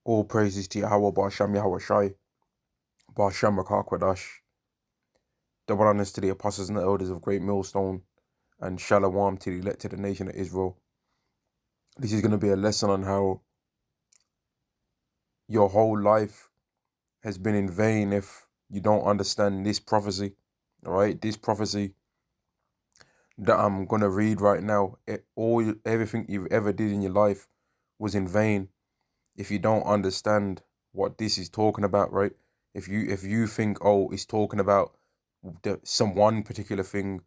All praises to Yahweh, Ba'ashem Yahweh Shai, Ba'ashem Rakakwadash. Double honors to the apostles and the elders of Great Millstone, and Shalom to the elect to the nation of Israel. This is going to be a lesson on how your whole life has been in vain if you don't understand this prophecy. All right, this prophecy that I'm going to read right now, everything you've ever did in your life was in vain if you don't understand what this is talking about, right? If you think, oh, it's talking about some one particular thing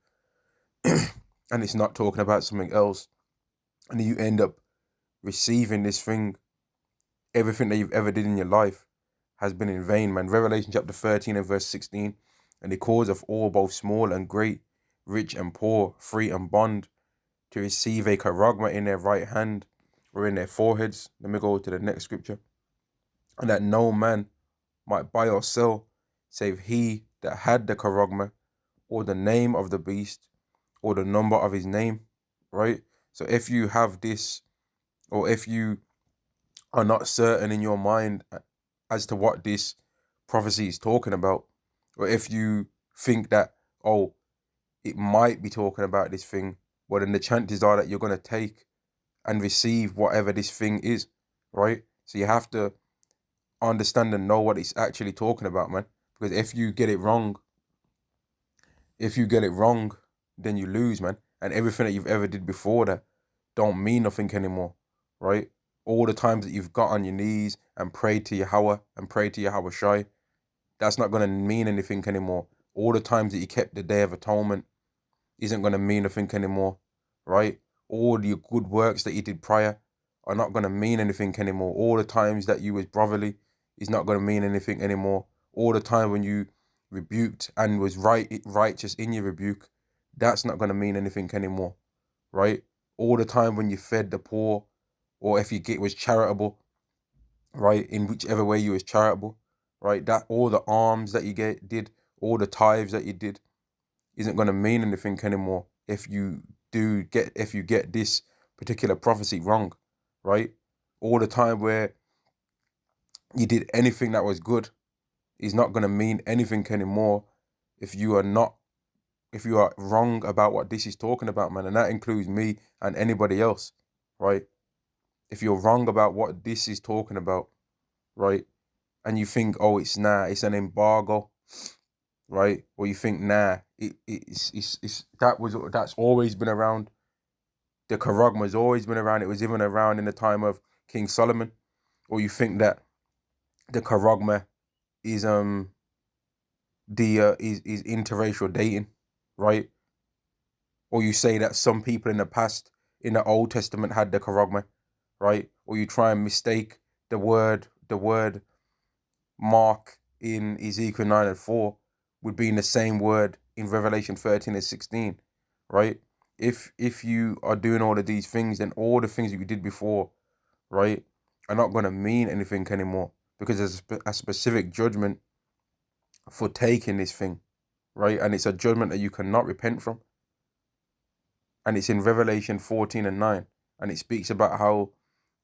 and it's not talking about something else, and you end up receiving this thing, everything that you've ever did in your life has been in vain, man. Revelation chapter 13 and verse 16, and the cause of all, both small and great, rich and poor, free and bond, to receive a charagma in their right hand or in their foreheads. Let me go to the next scripture. And that no man might buy or sell, save he that had the charagma, or the name of the beast, or the number of his name, right? So if you have this, or if you are not certain in your mind as to what this prophecy is talking about, or if you think that, oh, it might be talking about this thing, well, then the chances are that you're going to take and receive whatever this thing is, right? So you have to understand and know what it's actually talking about, man. Because if you get it wrong, then you lose, man. And everything that you've ever did before that don't mean nothing anymore, right? All the times that you've got on your knees and prayed to Yahweh and prayed to Yahweh Shai, that's not going to mean anything anymore. All the times that you kept the Day of Atonement isn't going to mean nothing anymore, right? All your good works that you did prior are not going to mean anything anymore. All the times that you was brotherly is not going to mean anything anymore. All the time when you rebuked and was righteous in your rebuke, that's not going to mean anything anymore, right? All the time when you fed the poor, or if you was charitable, right, in whichever way you was charitable, right, that all the alms that you did, all the tithes that you did, isn't going to mean anything anymore if you get this particular prophecy wrong, right? All the time where you did anything that was good is not going to mean anything anymore if you are wrong about what this is talking about, man. And that includes me and anybody else, right? If you're wrong about what this is talking about, right, and you think, oh, it's an embargo, right? Or you think, that's always been around. The charagma's always been around. It was even around in the time of King Solomon. Or you think that the charagma is is interracial dating, right? Or you say that some people in the past, in the Old Testament, had the charagma, right? Or you try and mistake the word mark in Ezekiel 9 and 4 would be in the same word in Revelation 13 and 16, right? If you are doing all of these things, then all the things that you did before, right, are not going to mean anything anymore, because there's a specific judgment for taking this thing, right? And it's a judgment that you cannot repent from. And it's in Revelation 14 and 9. And it speaks about how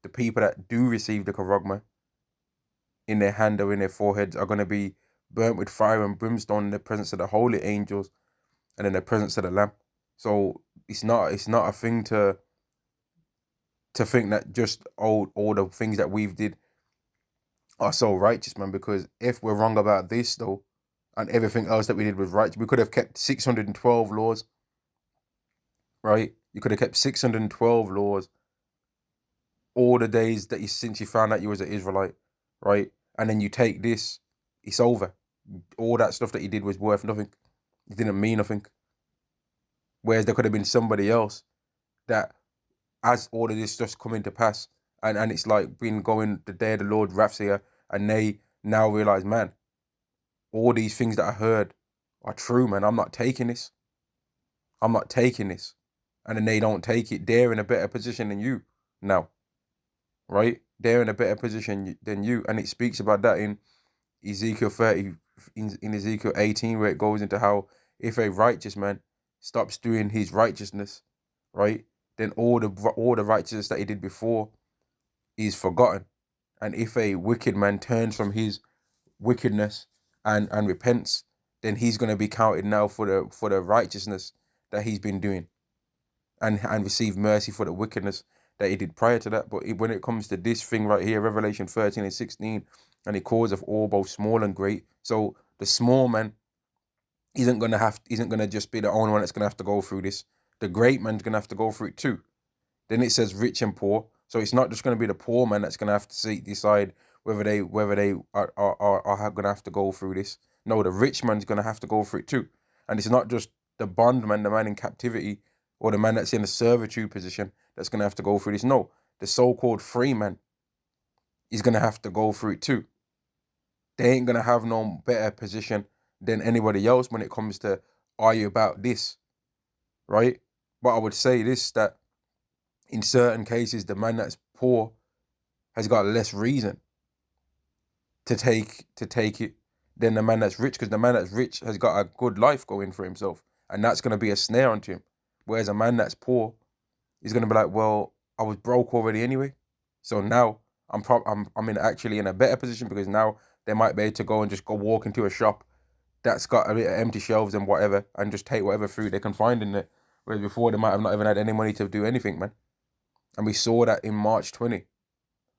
the people that do receive the charagma in their hand or in their foreheads are going to be burnt with fire and brimstone in the presence of the holy angels and in the presence of the Lamb. So it's not a thing to think that just all the things that we've did are so righteous, man. Because if we're wrong about this though, and everything else that we did was right, we could have kept 612 laws, right? You could have kept 612 laws all the days that since you found out you was an Israelite, right? And then you take this, it's over. All that stuff that you did was worth nothing. It didn't mean nothing. Whereas there could have been somebody else that, as all of this stuff's coming to pass, and it's like been going the day of the Lord wrath's here, and they now realize, man, all these things that I heard are true, man. I'm not taking this. I'm not taking this. And then they don't take it. They're in a better position than you now, right? They're in a better position than you. And it speaks about that in Ezekiel 30, in Ezekiel 18, where it goes into how if a righteous man stops doing his righteousness, right, then all the righteousness that he did before is forgotten. And if a wicked man turns from his wickedness and repents, then he's going to be counted now for the righteousness that he's been doing, and receive mercy for the wickedness that he did prior to that. But when it comes to this thing right here, Revelation 13 and 16, and he calls of all, both small and great. So the small man isn't gonna just be the only one that's gonna have to go through this. The great man's gonna have to go through it too. Then it says rich and poor. So it's not just gonna be the poor man that's gonna have to decide whether they are gonna have to go through this. No, the rich man's gonna have to go through it too. And it's not just the bondman, the man in captivity, or the man that's in a servitude position that's gonna have to go through this. No, the so-called free man is gonna have to go through it too. They ain't gonna have no better position than anybody else when it comes to argue about this, right? But I would say this, that in certain cases, the man that's poor has got less reason to take it than the man that's rich, because the man that's rich has got a good life going for himself, and that's gonna be a snare onto him. Whereas a man that's poor is gonna be like, well, I was broke already anyway, so now actually in a better position, because now they might be able to go and just go walk into a shop that's got a bit of empty shelves and whatever, and just take whatever food they can find in there. Whereas before they might have not even had any money to do anything, man. And we saw that in March 20,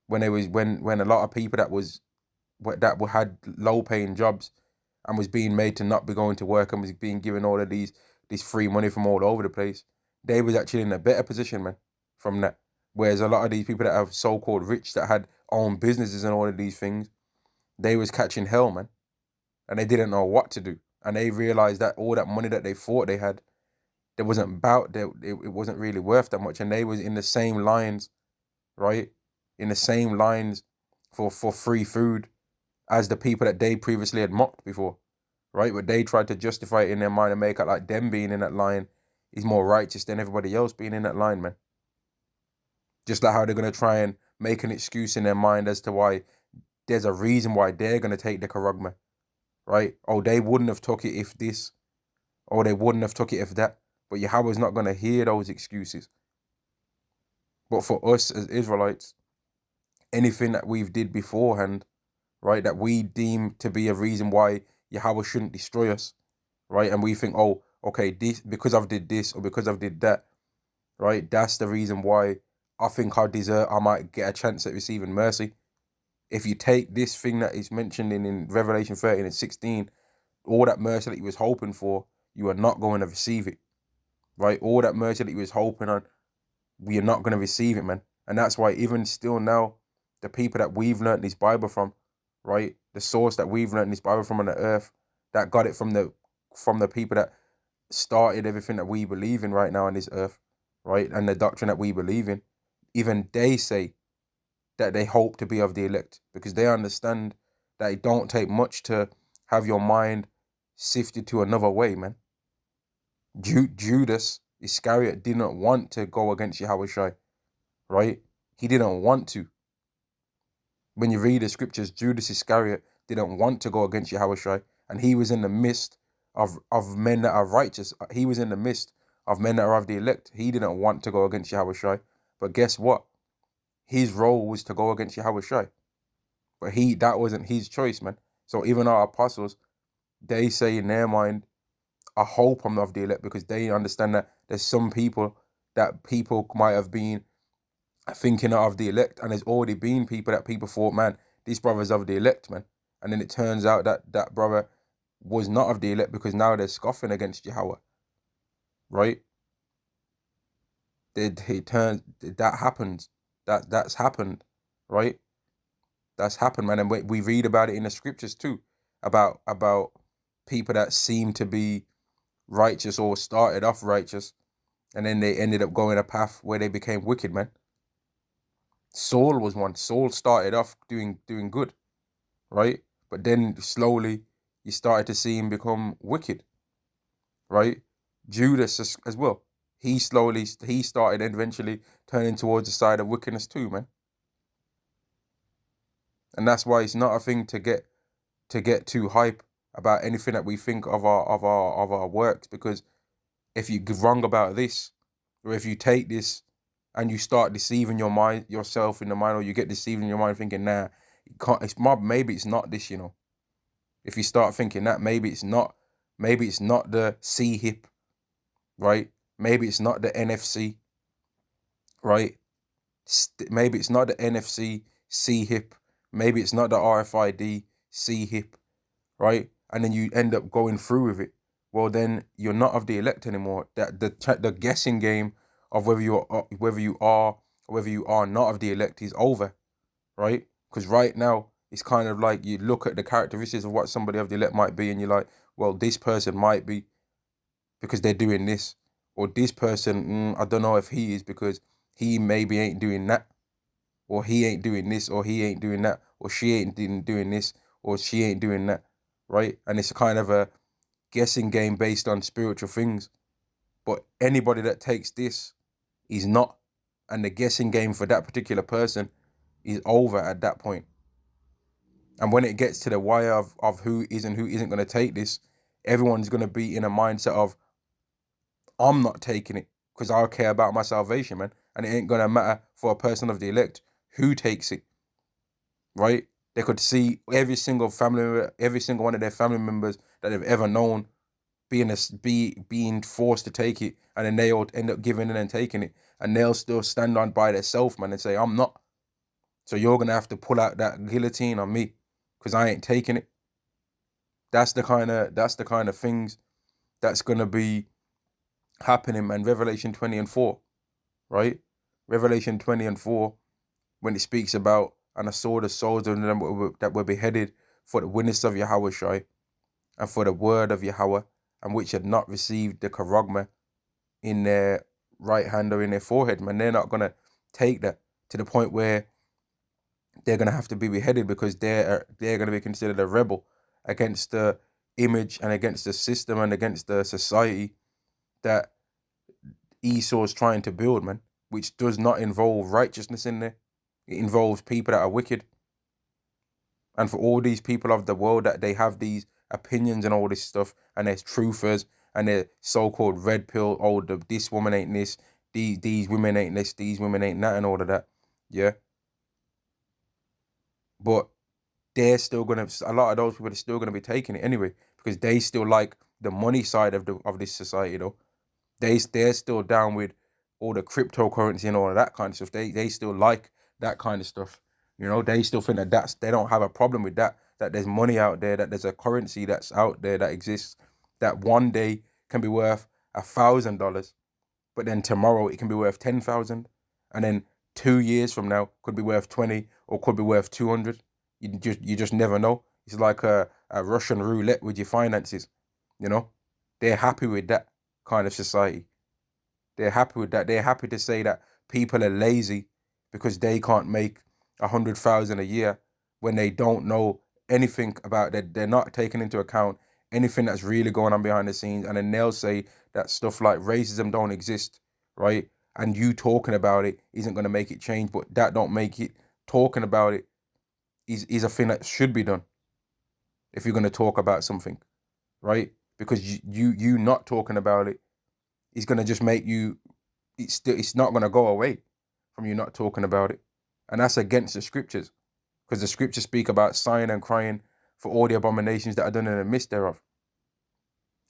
when when a lot of people that had low paying jobs and was being made to not be going to work and was being given all of these free money from all over the place, they was actually in a better position, man, from that. Whereas a lot of these people that are so-called rich, that had own businesses and all of these things, they was catching hell, man. And they didn't know what to do. And they realized that all that money that they thought they had, it wasn't really worth that much. And they was in the same lines, right? In the same lines for free food as the people that they previously had mocked before, right? But they tried to justify it in their mind and make it like them being in that line is more righteous than everybody else being in that line, man. Just like how they're going to try and make an excuse in their mind as to why there's a reason why they're going to take the charagma, right? Oh, they wouldn't have took it if this, or they wouldn't have took it if that. But Yahweh's not going to hear those excuses. But for us as Israelites, anything that we've did beforehand, right, that we deem to be a reason why Yahweh shouldn't destroy us, right? And we think, oh, okay, this, because I've did this or because I've did that, right? That's the reason why I think I might get a chance at receiving mercy. If you take this thing that is mentioned in Revelation 13 and 16, all that mercy that he was hoping for, you are not going to receive it, right? All that mercy that he was hoping on, we are not going to receive it, man. And that's why even still now, the people that we've learned this Bible from, right? The source that we've learned this Bible from on the earth, that got it from the people that started everything that we believe in right now on this earth, right? And the doctrine that we believe in, even they say that they hope to be of the elect, because they understand that it don't take much to have your mind sifted to another way, man. Judas Iscariot didn't want to go against Yahushua, right? He didn't want to. When you read the scriptures, Judas Iscariot didn't want to go against Yahushua, and he was in the midst of men that are righteous. He was in the midst of men that are of the elect. He didn't want to go against Yahushua, but guess what? His role was to go against Yahushua, but that wasn't his choice, man. So even our apostles, they say in their mind, I hope I'm of the elect, because they understand that there's some people that people might have been thinking of the elect, and there's already been people that people thought, man, this brother's of the elect, man. And then it turns out that that brother was not of the elect, because now they're scoffing against Yahweh, right? That happens. That's happened, right? That's happened, man. And we read about it in the scriptures too, about people that seem to be righteous or started off righteous, and then they ended up going a path where they became wicked, man. Saul was one. Saul started off doing good, right? But then slowly you started to see him become wicked, right? Judas as well. He started eventually turning towards the side of wickedness too, man. And that's why it's not a thing to get too hype about anything that we think of our works, because if you're wrong about this, or if you take this and you start deceiving your mind, yourself in the mind, or you get deceived in your mind thinking, nah, it can't, maybe it's not this, If you start thinking that, maybe it's not the C hip, right? Maybe it's not the NFC, right? Maybe it's not the NFC C hip. Maybe it's not the RFID C hip, right? And then you end up going through with it. Well, then you're not of the elect anymore. That the guessing game of whether you are or whether you are not of the elect is over, right? Because right now it's kind of like you look at the characteristics of what somebody of the elect might be, and you're like, well, this person might be because they're doing this, or this person, I don't know if he is because he maybe ain't doing that, or he ain't doing this, or he ain't doing that, or she ain't doing this, or she ain't doing that, right? And it's kind of a guessing game based on spiritual things. But anybody that takes this is not, and the guessing game for that particular person is over at that point. And when it gets to the wire of who is and who isn't going to take this, everyone's going to be in a mindset of, I'm not taking it because I care about my salvation, man. And it ain't going to matter for a person of the elect who takes it, right? They could see every single family member, every single one of their family members that they've ever known being forced to take it, and then they all end up giving in and taking it, and they'll still stand on by themselves, man, and say, I'm not. So you're gonna have to pull out that guillotine on me because I ain't taking it. That's the kind of things that's gonna be happening, man. Revelation 20 and 4, right? Revelation 20 and 4, when it speaks about, and I saw the souls of them that were beheaded for the witness of Yahushua and for the word of Yahweh, and which had not received the charagma in their right hand or in their forehead, man. They're not gonna take that to the point where they're gonna have to be beheaded because they're gonna be considered a rebel against the image and against the system and against the society that Esau is trying to build, man, which does not involve righteousness in there. It involves people that are wicked. And for all these people of the world that they have these opinions and all this stuff, and there's truthers and they're so-called red pill, oh, this woman ain't this, these women ain't this, these women ain't that, and all of that, yeah. But they're still gonna, a lot of those people are still gonna be taking it anyway because they still like the money side of this society, though. They're still down with all the cryptocurrency and all of that kind of stuff. They still like that kind of stuff. They still think that they don't have a problem with that. That there's money out there, that there's a currency that's out there that exists, that one day can be worth $1,000, but then tomorrow it can be worth 10,000, and then 2 years from now could be worth 20 or could be worth 200. You just never know. It's like a Russian roulette with your finances. They're happy with that kind of society. They're happy with that. They're happy to say that people are lazy because they can't make 100,000 a year when they don't know anything about that. They're not taking into account anything that's really going on behind the scenes. And then they'll say that stuff like racism don't exist, right? And you talking about it isn't going to make it change, but that don't make it. Talking about it is a thing that should be done if you're going to talk about something, right? Because you not talking about it is going to just make you, it's not going to go away from you not talking about it. And that's against the scriptures, because the scriptures speak about sighing and crying for all the abominations that are done in the midst thereof.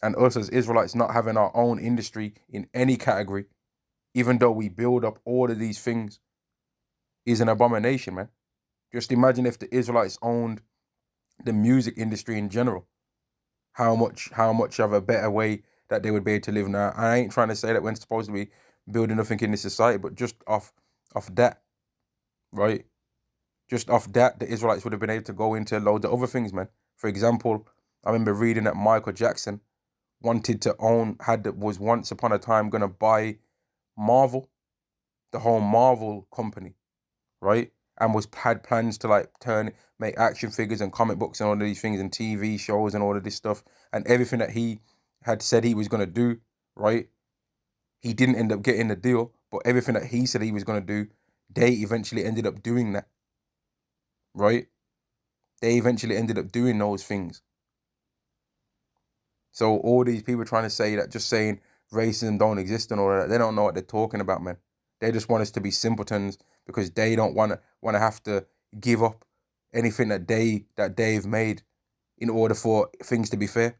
And us as Israelites not having our own industry in any category, even though we build up all of these things, is an abomination, man. Just imagine if the Israelites owned the music industry in general. How much of a better way that they would be able to live now. I ain't trying to say that we're supposed to be building nothing in this society, but just off that, right? Just off that, the Israelites would have been able to go into loads of other things, man. For example, I remember reading that Michael Jackson was once upon a time gonna buy Marvel, the whole Marvel company, right? And had plans to like make action figures and comic books and all of these things and TV shows and all of this stuff and everything that he had said he was gonna do, right? He didn't end up getting the deal, but everything that he said he was gonna do, they eventually ended up doing that, right? They eventually ended up doing those things. So all these people trying to say that, just saying racism don't exist and all of that, they don't know what they're talking about, man. They just want us to be simpletons because they don't want to have to give up anything that they've made in order for things to be fair.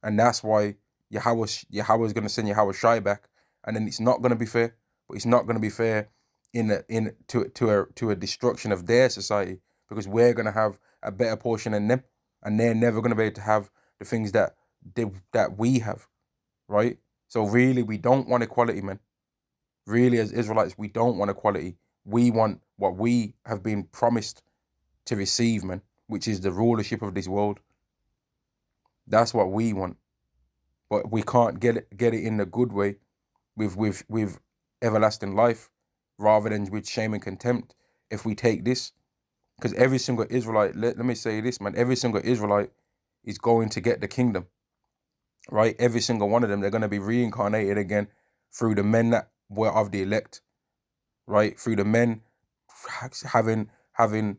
And that's why Yahweh's going to send Yahweh Shai back, and then it's not going to be fair. But it's not going to be fair to a destruction of their society, because we're going to have a better portion than them, and they're never going to be able to have the things that we have, right? So really, we don't want equality, man. Really, as Israelites, we don't want equality. We want what we have been promised to receive, man, which is the rulership of this world. That's what we want. But we can't get it in the good way with everlasting life, rather than with shame and contempt if we take this. Because every single Israelite, let me say this, man, every single Israelite is going to get the kingdom, right? Every single one of them, they're going to be reincarnated again through the men that were of the elect, right? Through the men having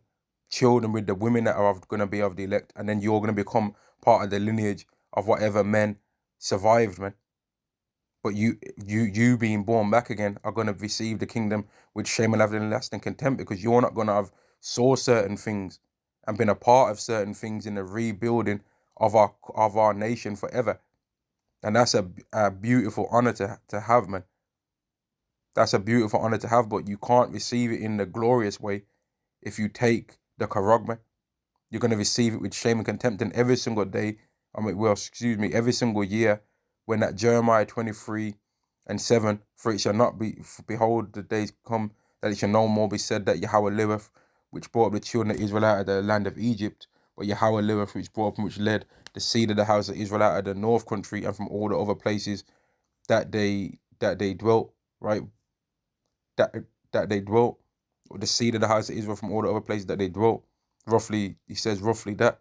children with the women that are going to be of the elect, and then you're going to become part of the lineage of whatever men survived, man. But you being born back again are going to receive the kingdom with shame and everlasting contempt, because you're not going to have saw certain things and been a part of certain things in the rebuilding of our nation forever. And that's a beautiful honor to have, man. That's a beautiful honor to have, but you can't receive it in the glorious way if you take the karagma. You're going to receive it with shame and contempt. And every single day, every single year, when that Jeremiah 23:7, for it shall not be, behold, the days come that it shall no more be said that Yahweh liveth, which brought up the children of Israel out of the land of Egypt, but Yahweh liveth, which brought up and which led the seed of the house of Israel out of the north country and from all the other places that they dwelt, right? That they dwelt, the seed of the house of Israel from all the other places that they dwelt. Roughly, he says roughly that.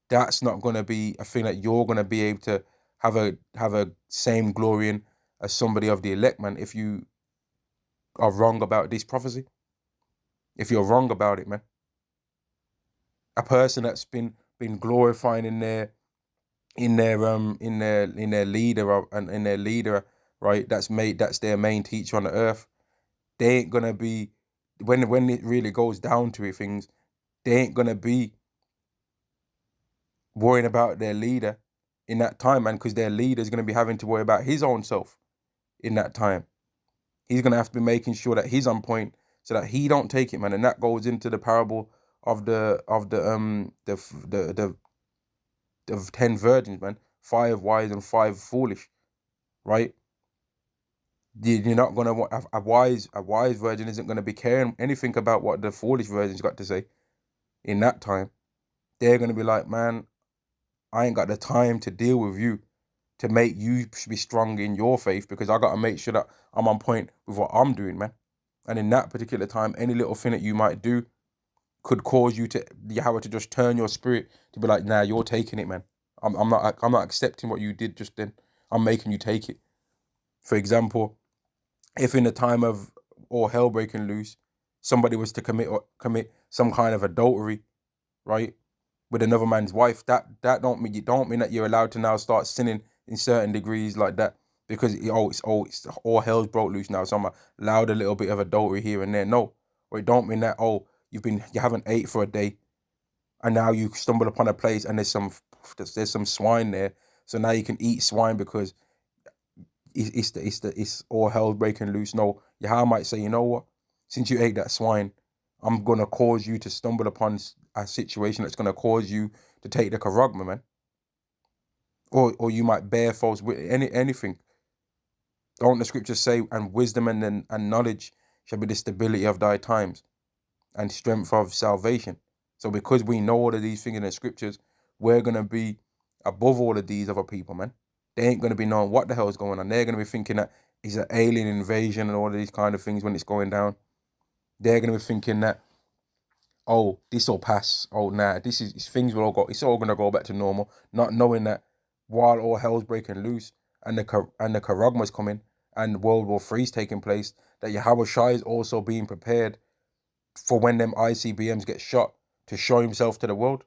That's not going to be a thing that you're going to be able to have a same glory in as somebody of the elect, man, if you are wrong about this prophecy. If you're wrong about it, man. A person that's been glorifying in their leader and in their leader, right? That's their main teacher on the earth. They ain't gonna be, when it really goes down to it, things, they ain't gonna be worrying about their leader in that time, man, because their leader is gonna be having to worry about his own self in that time. He's gonna have to be making sure that he's on point so that he don't take it, man. And that goes into the parable of the 10 virgins, man. 5 wise and 5 foolish, right? You're not gonna want a wise virgin isn't gonna be caring anything about what the foolish virgin's got to say in that time. They're gonna be like, man, I ain't got the time to deal with you to make you be strong in your faith, because I got to make sure that I'm on point with what I'm doing, man. And in that particular time, any little thing that you might do could cause you to just turn your spirit to be like, nah, you're taking it, man. I'm not accepting what you did just then. I'm making you take it. For example, if in the time of all hell breaking loose, somebody was to commit some kind of adultery, right, with another man's wife, that don't mean that you're allowed to now start sinning in certain degrees like that, because it's all hell's broke loose now, so I'm allowed a little bit of adultery here and there. No, or it don't mean that you haven't ate for a day, and now you stumble upon a place and there's some swine there, so now you can eat swine because it's all hell breaking loose. No, Yahweh might say, you know what? Since you ate that swine, I'm gonna cause you to stumble upon a situation that's gonna cause you to take the karagma, man. Or you might bear false witness, anything. Don't the scriptures say, and wisdom and knowledge shall be the stability of thy times, and strength of salvation. So because we know all of these things in the scriptures, we're gonna be above all of these other people, man. They ain't gonna be knowing what the hell is going on. They're gonna be thinking that it's an alien invasion and all of these kind of things when it's going down. They're gonna be thinking that, oh, this will pass. Oh, nah, it's all gonna go back to normal. Not knowing that while all hell's breaking loose and the karagma's coming and World War III's taking place, that Yahweh Shai is also being prepared for when them ICBMs get shot to show himself to the world.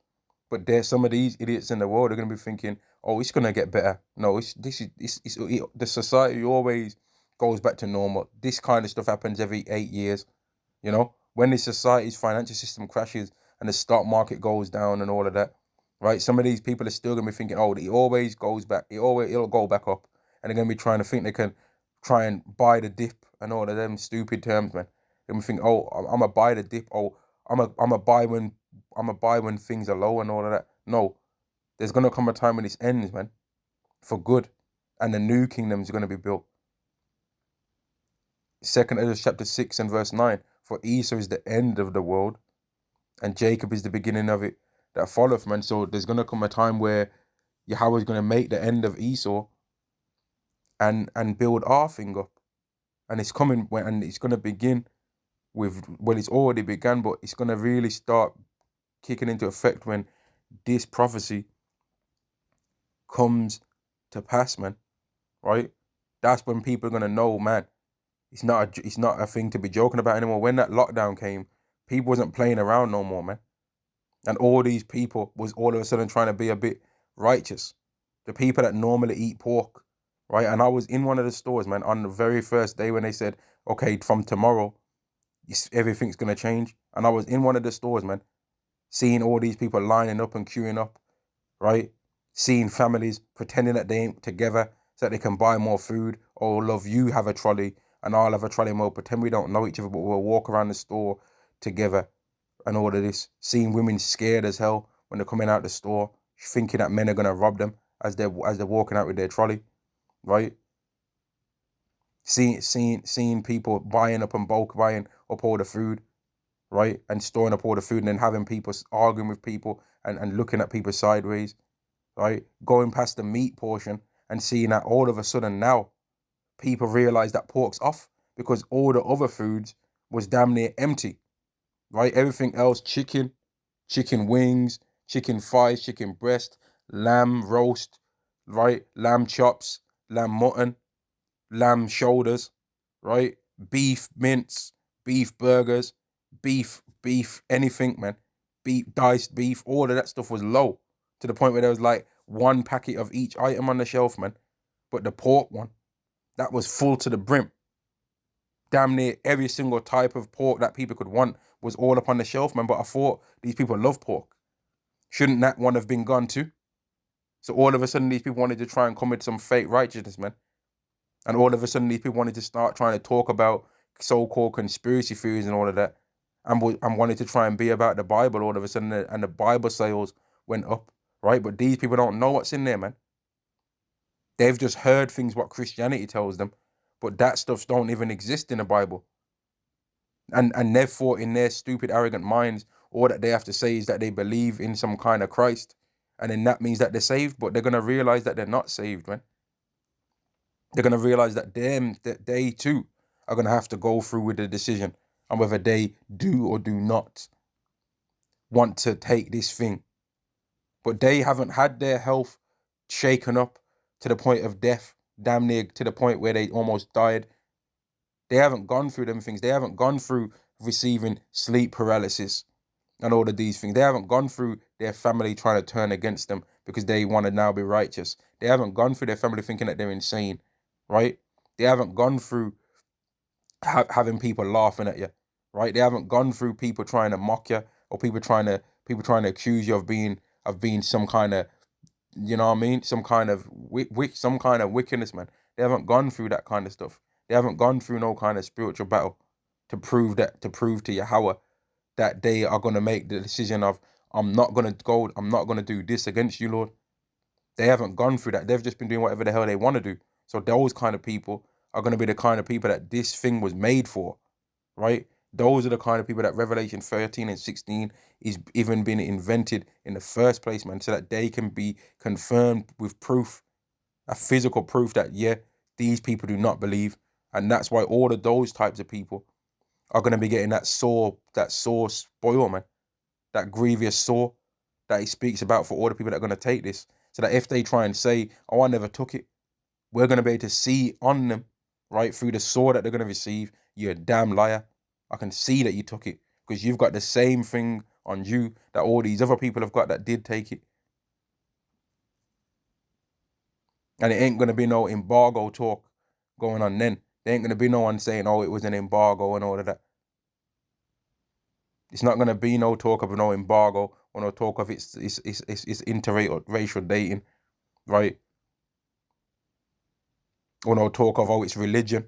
But there's some of these idiots in the world are gonna be thinking, oh, it's gonna get better. No, the society always goes back to normal. This kind of stuff happens every 8 years. When the society's financial system crashes and the stock market goes down and all of that, right? Some of these people are still gonna be thinking, oh, it always goes back. It'll go back up, and they're gonna be trying to think they can try and buy the dip and all of them stupid terms, man. They're gonna think, oh, I'm gonna buy the dip. Oh, I'm a buy when things are low and all of that. No, there's gonna come a time when this ends, man, for good, and the new kingdom's gonna be built. 2nd Ezra chapter 6 and verse 9. For Esau is the end of the world, and Jacob is the beginning of it that followeth, man. So there's gonna come a time where Yahweh is gonna make the end of Esau and build our thing up. And it's coming and it's gonna begin with, well, it's already begun, but it's gonna really start kicking into effect when this prophecy comes to pass, man. Right? That's when people are gonna know, man, it's not a thing to be joking about anymore. When that lockdown came, people wasn't playing around no more, man. And all these people was all of a sudden trying to be a bit righteous. The people that normally eat pork, right? And I was in one of the stores, man, on the very first day when they said, okay, from tomorrow, everything's gonna change. And I was in one of the stores, man, seeing all these people lining up and queuing up, right? Seeing families pretending that they ain't together so that they can buy more food. Oh, love, you have a trolley and I'll have a trolley, and we'll pretend we don't know each other, but we'll walk around the store together and all of this. Seeing women scared as hell when they're coming out the store, thinking that men are gonna rob them as they're walking out with their trolley, right? Seeing people buying up and bulk buying up all the food, right? And storing up all the food and then having people arguing with people and looking at people sideways, right? Going past the meat portion and seeing that all of a sudden now people realize that pork's off because all the other foods was damn near empty, right? Everything else, chicken wings, chicken thighs, chicken breast, lamb roast, right? Lamb chops, lamb mutton, lamb shoulders, right? Beef mince, beef burgers, beef, anything, man. Beef, diced beef, all of that stuff was low to the point where there was like one packet of each item on the shelf, man. But the pork one, that was full to the brim. Damn near every single type of pork that people could want was all up on the shelf, man. But I thought these people love pork. Shouldn't that one have been gone too? So all of a sudden, these people wanted to try and come with some fake righteousness, man. And all of a sudden, these people wanted to start trying to talk about so-called conspiracy theories and all of that. And wanted to try and be about the Bible all of a sudden, and the Bible sales went up, right? But these people don't know what's in there, man. They've just heard things what Christianity tells them, but that stuff don't even exist in the Bible. And therefore, in their stupid, arrogant minds, all that they have to say is that they believe in some kind of Christ, and then that means that they're saved. But they're gonna realize that they're not saved, man. They're gonna realize that they too are gonna have to go through with the decision on whether they do or do not want to take this thing. But they haven't had their health shaken up to the point of death, damn near to the point where they almost died. They haven't gone through them things. They haven't gone through receiving sleep paralysis and all of these things. They haven't gone through their family trying to turn against them because they want to now be righteous. They haven't gone through their family thinking that they're insane, right? They haven't gone through having people laughing at you, right? They haven't gone through people trying to mock you or people trying to accuse you of being some kind of, you know what I mean, some kind of some kind of wickedness, man. They haven't gone through that kind of stuff. They haven't gone through no kind of spiritual battle to prove to Yahweh that they are going to make the decision of, I'm not going to do this against you, Lord. They haven't gone through that. They've just been doing whatever the hell they want to do. So those kind of people are going to be the kind of people that this thing was made for, right? Those are the kind of people that Revelation 13 and 16 is even been invented in the first place, man, so that they can be confirmed with proof, a physical proof that, yeah, these people do not believe. And that's why all of those types of people are going to be getting that sore spoil, man, that grievous sore that he speaks about for all the people that are going to take this. So that if they try and say, oh, I never took it, we're going to be able to see on them, right, through the sore that they're going to receive, you're a damn liar. I can see that you took it because you've got the same thing on you that all these other people have got that did take it. And it ain't going to be no embargo talk going on then. There ain't gonna be no one saying, "Oh, it was an embargo" and all of that. It's not gonna be no talk of no embargo or no talk of it's interracial dating, right? Or no talk of, oh, it's religion.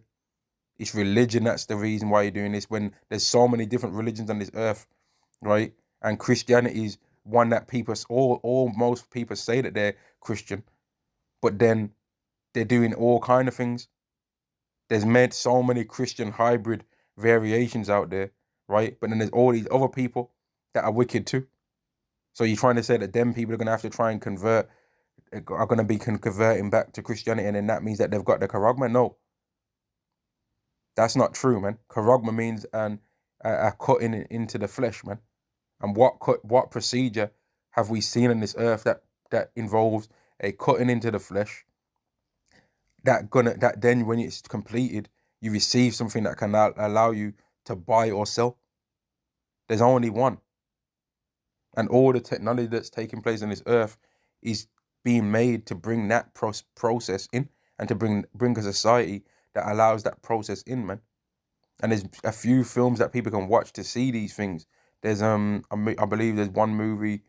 It's religion that's the reason why you're doing this, when there's so many different religions on this earth, right? And Christianity is one that most people say that they're Christian, but then they're doing all kind of things. There's so many Christian hybrid variations out there, right? But then there's all these other people that are wicked too. So you're trying to say that them people are gonna have to try and are gonna be converting back to Christianity, and then that means that they've got the charagma? No, that's not true, man. Charagma means a cutting into the flesh, man. And what procedure have we seen on this earth that involves a cutting into the flesh, that then when it's completed, you receive something that can allow you to buy or sell? There's only one. And all the technology that's taking place on this earth is being made to bring that process in, and to bring a society that allows that process in, man. And there's a few films that people can watch to see these things. There's I believe there's one movie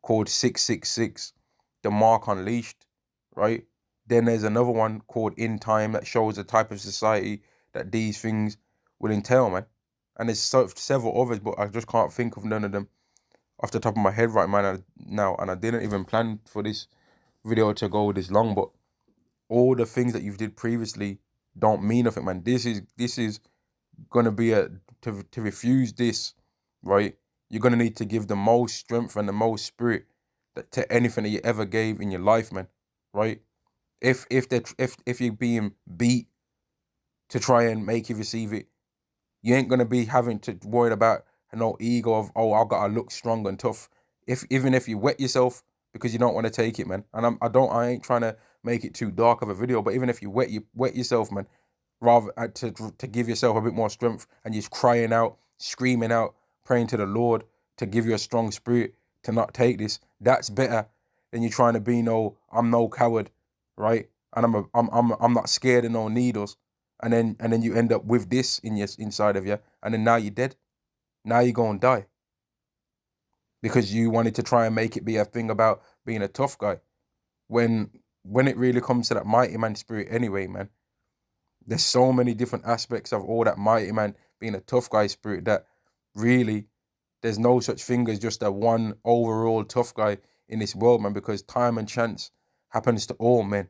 called 666, The Mark Unleashed, right? Then there's another one called In Time that shows the type of society that these things will entail, man. And there's several others, but I just can't think of none of them off the top of my head right now. And I didn't even plan for this video to go this long, but all the things that you did previously don't mean nothing, man. This is gonna be to refuse this, right? You're gonna need to give the most strength and the most spirit to anything that you ever gave in your life, man. Right? If you're being beat to try and make you receive it, you ain't gonna be having to worry about no ego of, oh, I gotta look strong and tough. Even if you wet yourself because you don't want to take it, man. And I ain't trying to make it too dark of a video, but even if you wet yourself, man, rather to give yourself a bit more strength, and you're crying out, screaming out, praying to the Lord to give you a strong spirit to not take this. That's better than you trying to be I'm no coward, right? And I'm not scared of no needles, and then you end up with this inside of you, and then now you're dead. Now you're gonna die because you wanted to try and make it be a thing about being a tough guy, when it really comes to that mighty man spirit anyway, man. There's so many different aspects of all that mighty man being a tough guy spirit that really there's no such thing as just a one overall tough guy in this world, man, because time and chance happens to all men,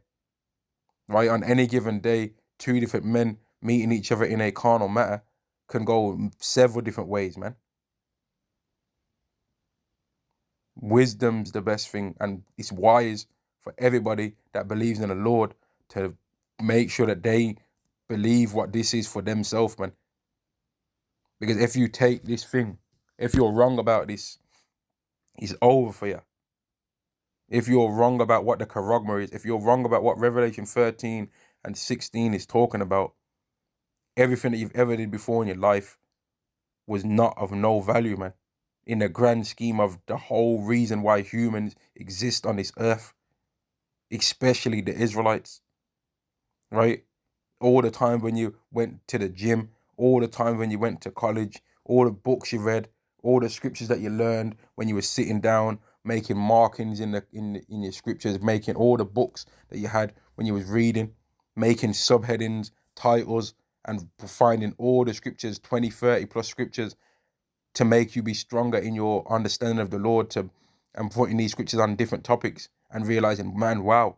right? On any given day, two different men meeting each other in a carnal matter can go several different ways, man. Wisdom's the best thing, and it's wise for everybody that believes in the Lord to make sure that they believe what this is for themselves, man. Because if you take this thing, if you're wrong about this, it's over for you. If you're wrong about what the charagma is, if you're wrong about what Revelation 13 and 16 is talking about, everything that you've ever did before in your life was not of no value, man. In the grand scheme of the whole reason why humans exist on this earth, especially the Israelites, right? All the time when you went to the gym, all the time when you went to college, all the books you read, all the scriptures that you learned when you were sitting down, making markings in your scriptures, making all the books that you had when you was reading, making subheadings, titles, and finding all the scriptures, 20, 30 plus scriptures to make you be stronger in your understanding of the Lord, and putting these scriptures on different topics and realizing, man, wow,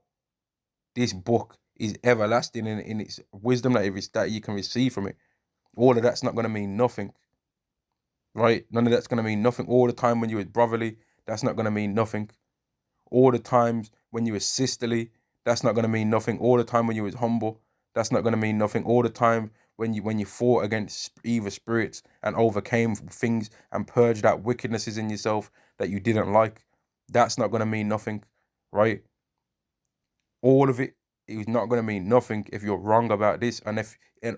this book is everlasting in its wisdom that you can receive from it. All of that's not going to mean nothing, right? None of that's going to mean nothing. All the time when you was brotherly, that's not going to mean nothing. All the times when you was sisterly, that's not going to mean nothing. All the time when you was humble, that's not going to mean nothing. All the time when you fought against evil spirits and overcame things and purged out wickednesses in yourself that you didn't like, that's not going to mean nothing, right? All of it is not going to mean nothing if you're wrong about this,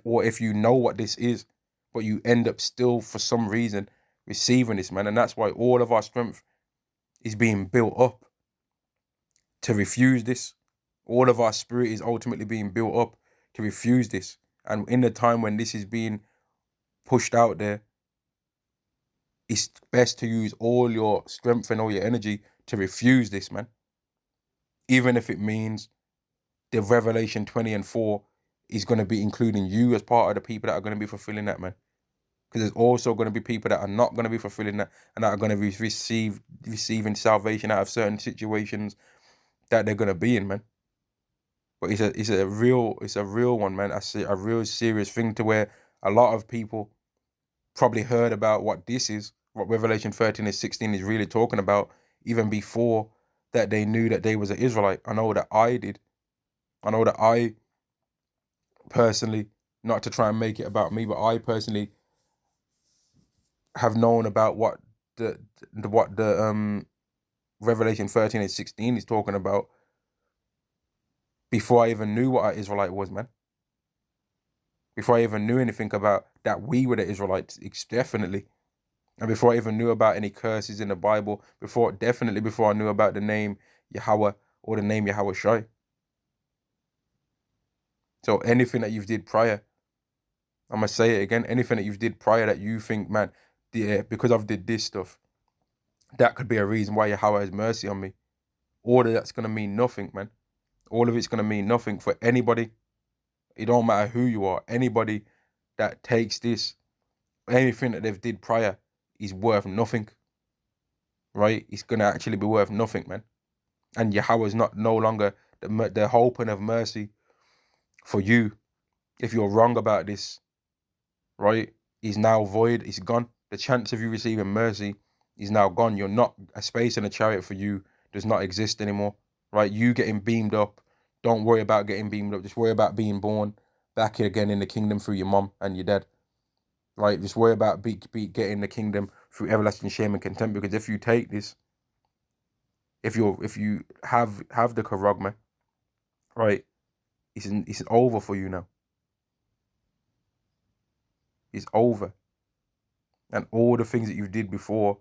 or if you know what this is, but you end up still for some reason receiving this, man. And that's why all of our strength is being built up to refuse this. All of our spirit is ultimately being built up to refuse this. And in the time when this is being pushed out there, it's best to use all your strength and all your energy to refuse this, man. Even if it means the Revelation 20 and 4 is going to be including you as part of the people that are going to be fulfilling that, man. Because there's also going to be people that are not going to be fulfilling that and that are going to be receiving salvation out of certain situations that they're going to be in, man. But it's a real one, man. I see a real serious thing to where a lot of people probably heard about what this is, what Revelation 13 and 16 is really talking about, even before that they knew that they was an Israelite. I know that I did. I know that I personally, not to try and make it about me, but I personally have known about what the Revelation 13 and 16 is talking about before I even knew what an Israelite was, man. Before I even knew anything about that we were the Israelites, definitely. And before I even knew about any curses in the Bible, before I knew about the name Yahweh or the name Yahweh Shai. So anything that you've did prior, I'm gonna say it again, anything that you've did prior that you think, man, yeah, because I've did this stuff, that could be a reason why Yahweh has mercy on me. All of that's gonna mean nothing, man. All of it's gonna mean nothing for anybody. It don't matter who you are. Anybody that takes this, anything that they've did prior is worth nothing. Right? It's gonna actually be worth nothing, man. And Yahweh's not no longer the hope and of mercy for you. If you're wrong about this, right, is now void. It's gone. The chance of you receiving mercy is now gone. You're not, a space in a chariot for you does not exist anymore. Right? You getting beamed up. Don't worry about getting beamed up. Just worry about being born back again in the kingdom through your mom and your dad. Right? Just worry about getting the kingdom through everlasting shame and contempt. Because if you take this, if you have the charagma, right, it's over for you now. It's over. And all the things that you did before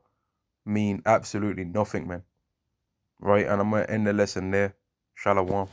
mean absolutely nothing, man. Right? And I'm gonna end the lesson there. Shalom.